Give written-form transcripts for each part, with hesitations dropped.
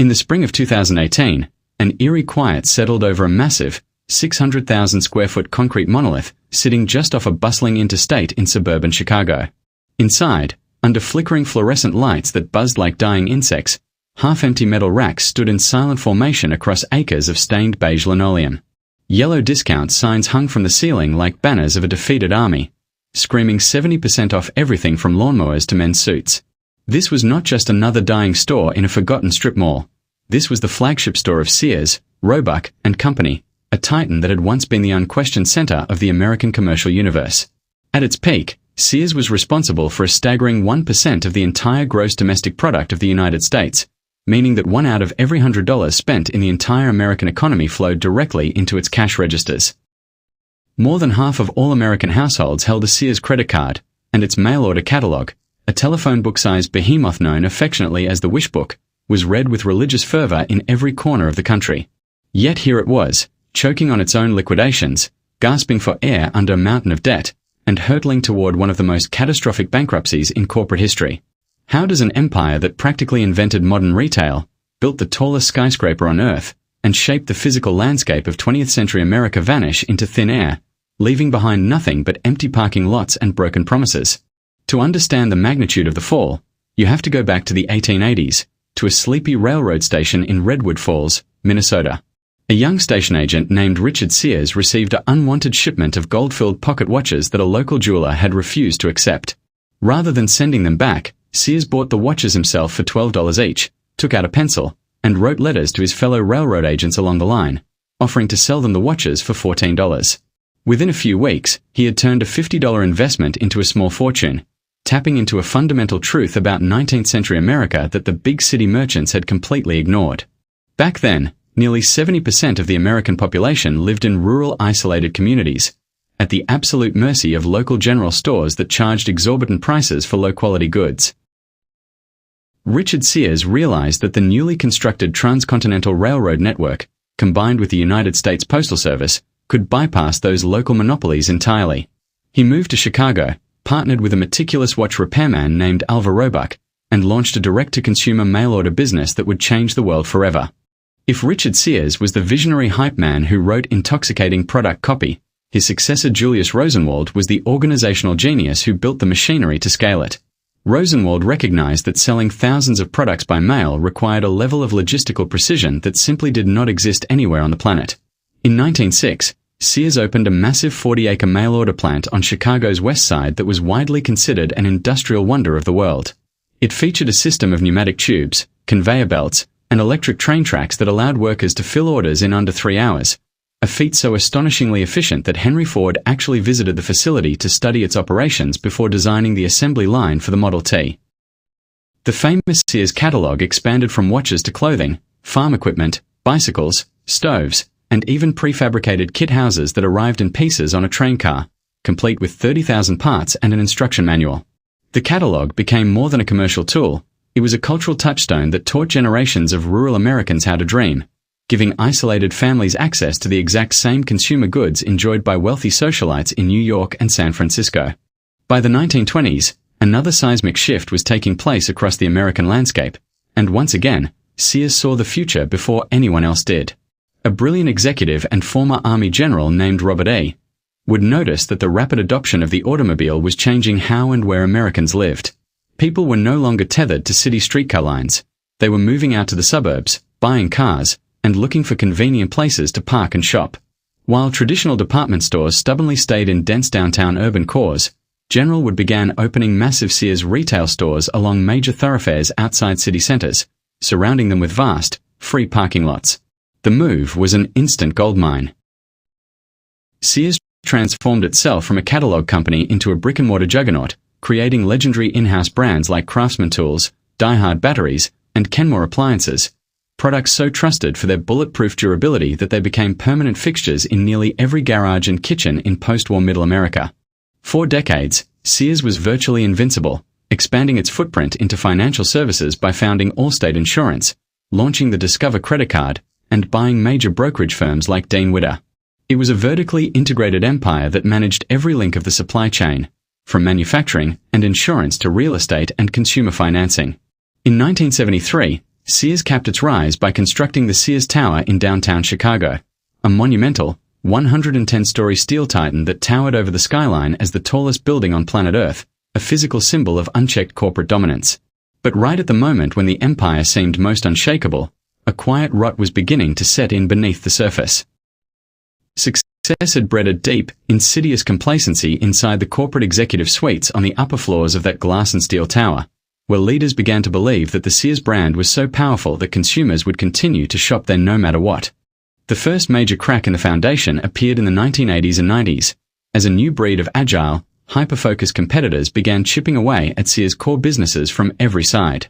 In the spring of 2018, an eerie quiet settled over a massive, 600,000 square foot concrete monolith sitting just off a bustling interstate in suburban Chicago. Inside, under flickering fluorescent lights that buzzed like dying insects, half-empty metal racks stood in silent formation across acres of stained beige linoleum. Yellow discount signs hung from the ceiling like banners of a defeated army, screaming 70% off everything from lawnmowers to men's suits. This was not just another dying store in a forgotten strip mall. This was the flagship store of Sears, Roebuck and Company, a titan that had once been the unquestioned center of the American commercial universe. At its peak, Sears was responsible for a staggering 1% of the entire gross domestic product of the United States, meaning that 1 out of every $100 spent in the entire American economy flowed directly into its cash registers. More than half of all American households held a Sears credit card, and its mail-order catalog, a telephone book-sized behemoth known affectionately as the Wish Book, was read with religious fervor in every corner of the country. Yet here it was, choking on its own liquidations, gasping for air under a mountain of debt, and hurtling toward one of the most catastrophic bankruptcies in corporate history. How does an empire that practically invented modern retail, built the tallest skyscraper on Earth, and shaped the physical landscape of 20th century America vanish into thin air, leaving behind nothing but empty parking lots and broken promises? To understand the magnitude of the fall, you have to go back to the 1880s, to a sleepy railroad station in Redwood Falls, Minnesota. A young station agent named Richard Sears received an unwanted shipment of gold-filled pocket watches that a local jeweler had refused to accept. Rather than sending them back, Sears bought the watches himself for $12 each, took out a pencil, and wrote letters to his fellow railroad agents along the line, offering to sell them the watches for $14. Within a few weeks, he had turned a $50 investment into a small fortune, tapping into a fundamental truth about 19th century America that the big city merchants had completely ignored. Back then, nearly 70% of the American population lived in rural isolated communities, at the absolute mercy of local general stores that charged exorbitant prices for low-quality goods. Richard Sears realized that the newly constructed transcontinental railroad network, combined with the United States Postal Service, could bypass those local monopolies entirely. He moved to Chicago, partnered with a meticulous watch repairman named Alva Roebuck, and launched a direct-to-consumer mail-order business that would change the world forever. If Richard Sears was the visionary hype man who wrote intoxicating product copy, his successor Julius Rosenwald was the organizational genius who built the machinery to scale it. Rosenwald recognized that selling thousands of products by mail required a level of logistical precision that simply did not exist anywhere on the planet. In 1906, Sears opened a massive 40-acre mail-order plant on Chicago's west side that was widely considered an industrial wonder of the world. It featured a system of pneumatic tubes, conveyor belts, and electric train tracks that allowed workers to fill orders in under 3 hours, a feat so astonishingly efficient that Henry Ford actually visited the facility to study its operations before designing the assembly line for the Model T. The famous Sears catalog expanded from watches to clothing, farm equipment, bicycles, stoves, and even prefabricated kit houses that arrived in pieces on a train car, complete with 30,000 parts and an instruction manual. The catalog became more than a commercial tool. It was a cultural touchstone that taught generations of rural Americans how to dream, giving isolated families access to the exact same consumer goods enjoyed by wealthy socialites in New York and San Francisco. By the 1920s, another seismic shift was taking place across the American landscape, and once again, Sears saw the future before anyone else did. A brilliant executive and former Army general named Robert E. would notice that the rapid adoption of the automobile was changing how and where Americans lived. People were no longer tethered to city streetcar lines. They were moving out to the suburbs, buying cars, and looking for convenient places to park and shop. While traditional department stores stubbornly stayed in dense downtown urban cores, General would begin opening massive Sears retail stores along major thoroughfares outside city centers, surrounding them with vast, free parking lots. The move was an instant goldmine. Sears transformed itself from a catalog company into a brick-and-mortar juggernaut, creating legendary in-house brands like Craftsman Tools, Die Hard Batteries, and Kenmore Appliances, products so trusted for their bulletproof durability that they became permanent fixtures in nearly every garage and kitchen in post-war Middle America. For decades, Sears was virtually invincible, expanding its footprint into financial services by founding Allstate Insurance, launching the Discover credit card, and buying major brokerage firms like Dean Witter. It was a vertically integrated empire that managed every link of the supply chain, from manufacturing and insurance to real estate and consumer financing. In 1973, Sears capped its rise by constructing the Sears Tower in downtown Chicago, a monumental, 110-story steel titan that towered over the skyline as the tallest building on planet Earth, a physical symbol of unchecked corporate dominance. But right at the moment when the empire seemed most unshakable, a quiet rot was beginning to set in beneath the surface. Success had bred a deep, insidious complacency inside the corporate executive suites on the upper floors of that glass and steel tower, where leaders began to believe that the Sears brand was so powerful that consumers would continue to shop there no matter what. The first major crack in the foundation appeared in the 1980s and 90s, as a new breed of agile, hyper-focused competitors began chipping away at Sears' core businesses from every side.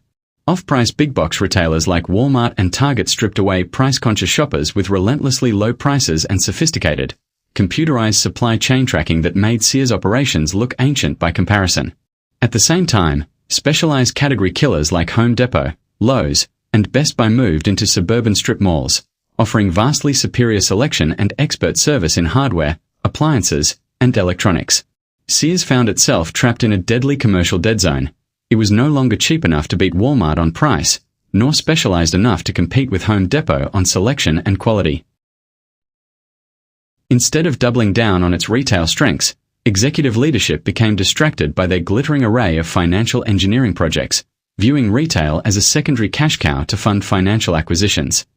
Off-price big-box retailers like Walmart and Target stripped away price-conscious shoppers with relentlessly low prices and sophisticated, computerized supply chain tracking that made Sears operations look ancient by comparison. At the same time, specialized category killers like Home Depot, Lowe's, and Best Buy moved into suburban strip malls, offering vastly superior selection and expert service in hardware, appliances, and electronics. Sears found itself trapped in a deadly commercial dead zone. It was no longer cheap enough to beat Walmart on price, nor specialized enough to compete with Home Depot on selection and quality. Instead of doubling down on its retail strengths, executive leadership became distracted by their glittering array of financial engineering projects, viewing retail as a secondary cash cow to fund financial acquisitions.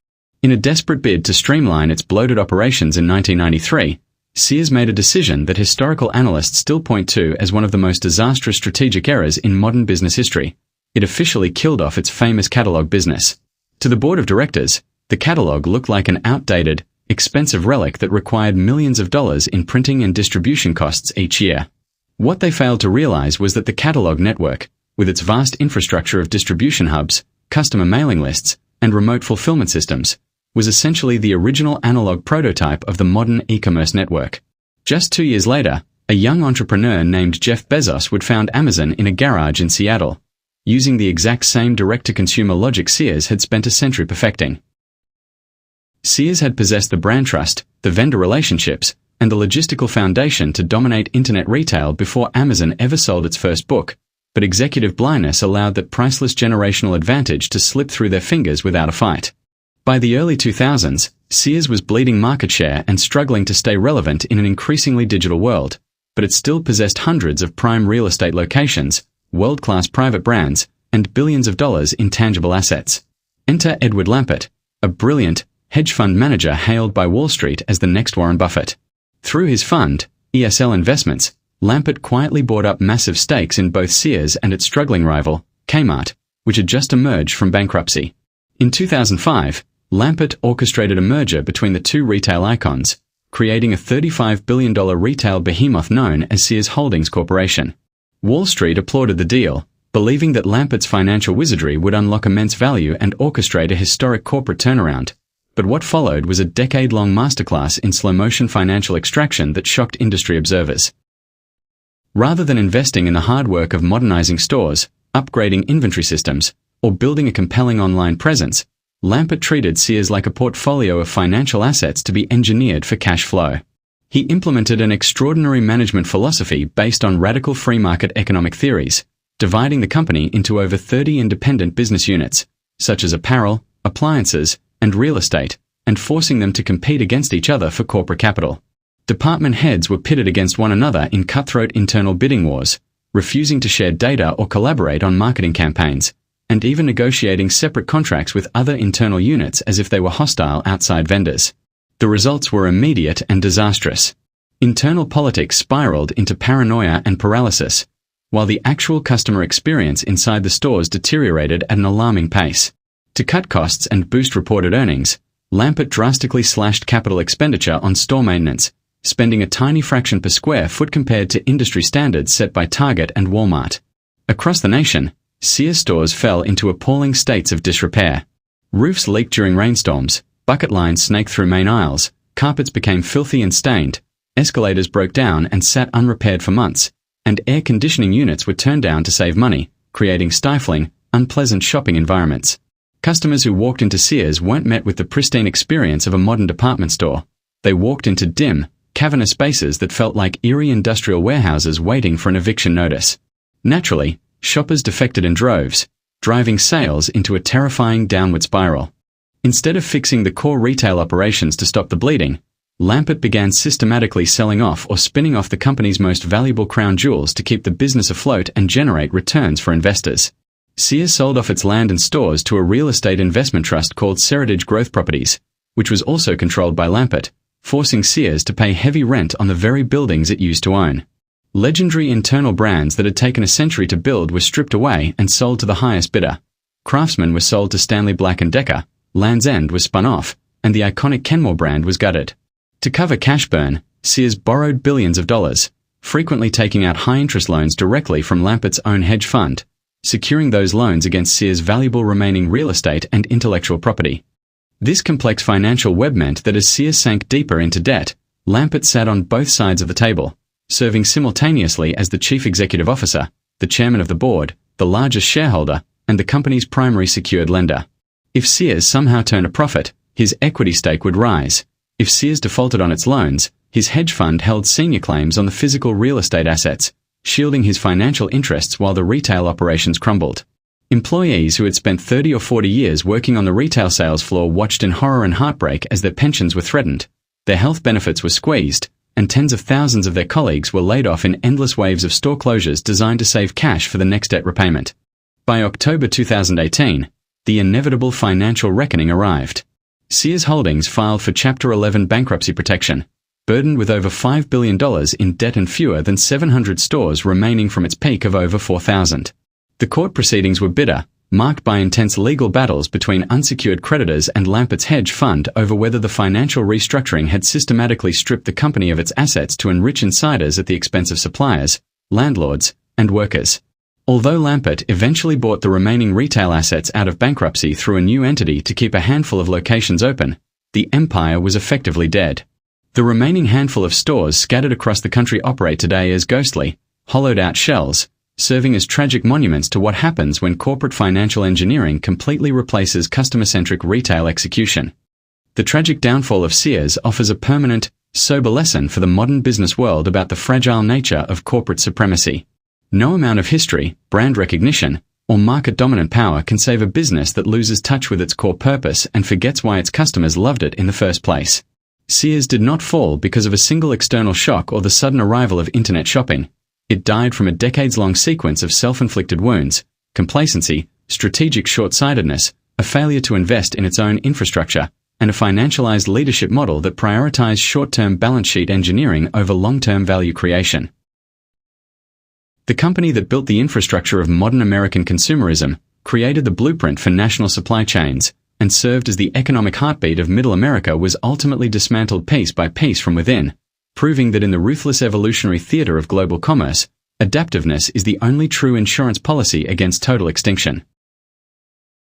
In a desperate bid to streamline its bloated operations in 1993, Sears made a decision that historical analysts still point to as one of the most disastrous strategic errors in modern business history. It officially killed off its famous catalog business. To the board of directors, the catalog looked like an outdated, expensive relic that required millions of dollars in printing and distribution costs each year. What they failed to realize was that the catalog network, with its vast infrastructure of distribution hubs, customer mailing lists, and remote fulfillment systems, was essentially the original analog prototype of the modern e-commerce network. Just 2 years later, a young entrepreneur named Jeff Bezos would found Amazon in a garage in Seattle, using the exact same direct-to-consumer logic Sears had spent a century perfecting. Sears had possessed the brand trust, the vendor relationships, and the logistical foundation to dominate internet retail before Amazon ever sold its first book, but executive blindness allowed that priceless generational advantage to slip through their fingers without a fight. By the early 2000s, Sears was bleeding market share and struggling to stay relevant in an increasingly digital world, but it still possessed hundreds of prime real estate locations, world-class private brands, and billions of dollars in tangible assets. Enter Edward Lampert, a brilliant, hedge fund manager hailed by Wall Street as the next Warren Buffett. Through his fund, ESL Investments, Lampert quietly bought up massive stakes in both Sears and its struggling rival, Kmart, which had just emerged from bankruptcy. In 2005, Lampert orchestrated a merger between the two retail icons, creating a $35 billion retail behemoth known as Sears Holdings Corporation. Wall Street applauded the deal, believing that Lampert's financial wizardry would unlock immense value and orchestrate a historic corporate turnaround. But what followed was a decade-long masterclass in slow-motion financial extraction that shocked industry observers. Rather than investing in the hard work of modernizing stores, upgrading inventory systems, or building a compelling online presence, Lampert treated Sears like a portfolio of financial assets to be engineered for cash flow. He implemented an extraordinary management philosophy based on radical free market economic theories, dividing the company into over 30 independent business units, such as apparel, appliances, and real estate, and forcing them to compete against each other for corporate capital. Department heads were pitted against one another in cutthroat internal bidding wars, refusing to share data or collaborate on marketing campaigns, and even negotiating separate contracts with other internal units as if they were hostile outside vendors. The results were immediate and disastrous. Internal politics spiraled into paranoia and paralysis, while the actual customer experience inside the stores deteriorated at an alarming pace. To cut costs and boost reported earnings, Lampert drastically slashed capital expenditure on store maintenance, spending a tiny fraction per square foot compared to industry standards set by Target and Walmart. Across the nation, Sears stores fell into appalling states of disrepair. Roofs leaked during rainstorms, bucket lines snaked through main aisles, carpets became filthy and stained, escalators broke down and sat unrepaired for months, and air conditioning units were turned down to save money, creating stifling, unpleasant shopping environments. Customers who walked into Sears weren't met with the pristine experience of a modern department store. They walked into dim, cavernous spaces that felt like eerie industrial warehouses waiting for an eviction notice. Naturally, shoppers defected in droves, driving sales into a terrifying downward spiral. Instead of fixing the core retail operations to stop the bleeding, Lampert began systematically selling off or spinning off the company's most valuable crown jewels to keep the business afloat and generate returns for investors. Sears sold off its land and stores to a real estate investment trust called Seritage Growth Properties, which was also controlled by Lampert, forcing Sears to pay heavy rent on the very buildings it used to own. Legendary internal brands that had taken a century to build were stripped away and sold to the highest bidder. Craftsman was sold to Stanley Black & Decker, Land's End was spun off, and the iconic Kenmore brand was gutted. To cover cash burn, Sears borrowed billions of dollars, frequently taking out high-interest loans directly from Lampert's own hedge fund, securing those loans against Sears' valuable remaining real estate and intellectual property. This complex financial web meant that as Sears sank deeper into debt, Lampert sat on both sides of the table, serving simultaneously as the chief executive officer, the chairman of the board, the largest shareholder, and the company's primary secured lender. If Sears somehow turned a profit, his equity stake would rise. If Sears defaulted on its loans, his hedge fund held senior claims on the physical real estate assets, shielding his financial interests while the retail operations crumbled. Employees who had spent 30 or 40 years working on the retail sales floor watched in horror and heartbreak as their pensions were threatened, their health benefits were squeezed, and tens of thousands of their colleagues were laid off in endless waves of store closures designed to save cash for the next debt repayment. By October 2018, the inevitable financial reckoning arrived. Sears Holdings filed for Chapter 11 bankruptcy protection, burdened with over $5 billion in debt and fewer than 700 stores remaining from its peak of over 4,000. The court proceedings were bitter, marked by intense legal battles between unsecured creditors and Lampert's hedge fund over whether the financial restructuring had systematically stripped the company of its assets to enrich insiders at the expense of suppliers, landlords, and workers. Although Lampert eventually bought the remaining retail assets out of bankruptcy through a new entity to keep a handful of locations open, the empire was effectively dead. The remaining handful of stores scattered across the country operate today as ghostly, hollowed-out shells, serving as tragic monuments to what happens when corporate financial engineering completely replaces customer-centric retail execution. The tragic downfall of Sears offers a permanent, sober lesson for the modern business world about the fragile nature of corporate supremacy. No amount of history, brand recognition, or market-dominant power can save a business that loses touch with its core purpose and forgets why its customers loved it in the first place. Sears did not fall because of a single external shock or the sudden arrival of internet shopping. It died from a decades-long sequence of self-inflicted wounds, complacency, strategic short-sightedness, a failure to invest in its own infrastructure, and a financialized leadership model that prioritized short-term balance sheet engineering over long-term value creation. The company that built the infrastructure of modern American consumerism, created the blueprint for national supply chains, and served as the economic heartbeat of Middle America was ultimately dismantled piece by piece from within, proving that in the ruthless evolutionary theater of global commerce, adaptiveness is the only true insurance policy against total extinction.